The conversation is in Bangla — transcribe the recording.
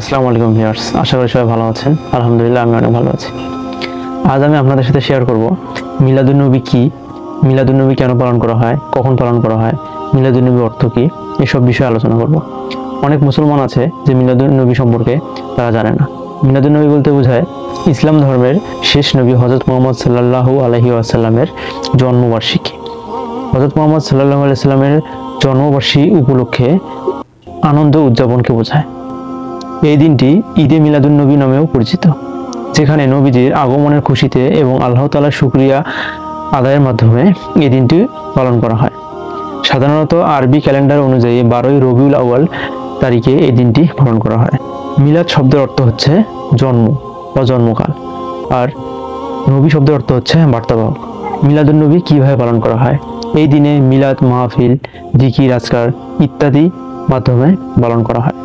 আসসালামু আলাইকুম ভিউয়ার্স, আশা করি সবাই ভালো আছেন। আলহামদুলিল্লাহ আমি অনেক ভালো আছি। আজ আমি আপনাদের সাথে শেয়ার করব মিলাদুন্নবী কি, মিলাদুন্নবী কেন পালন করা হয়, কখন পালন করা হয়, মিলাদুন্নবী অর্থ কি, এসব বিষয়ে আলোচনা করব। অনেক মুসলমান আছে যে মিলাদুন্নবী সম্পর্কে তারা জানে না। মিলাদুন্নবী বলতে বোঝায় ইসলাম ধর্মের শেষ নবী হযরত মুহাম্মদ সাল্লাল্লাহু আলাইহি ওয়াসাল্লামের জন্মবার্ষিকী। হযরত মুহাম্মদ সাল্লাল্লাহু আলাইহি ওয়াসাল্লামের জন্মবার্ষিকী উপলক্ষে আনন্দ উদযাপনকে বোঝায়। এই দিনটি ঈদে মিলাদুন্নবী নামেও পরিচিত, যেখানে নবীজির আগমনের খুশিতে এবং আল্লাহ তাআলার শুকরিয়া আদায়ের মাধ্যমে এই দিনটি পালন করা হয়। সাধারণত আরবি ক্যালেন্ডার অনুযায়ী 12ই রবিউল আউয়াল তারিখে এই দিনটি পালন করা হয়। মিলাদ শব্দের অর্থ হচ্ছে জন্ম বা জন্মকাল, আর নবী শব্দের অর্থ হচ্ছে বার্তাবাহক। মিলাদুন্নবী কিভাবে পালন করা হয়? এই দিনে মিলাদ মাহফিল, জিকির, আজকার ইত্যাদি মাধ্যমে পালন করা হয়।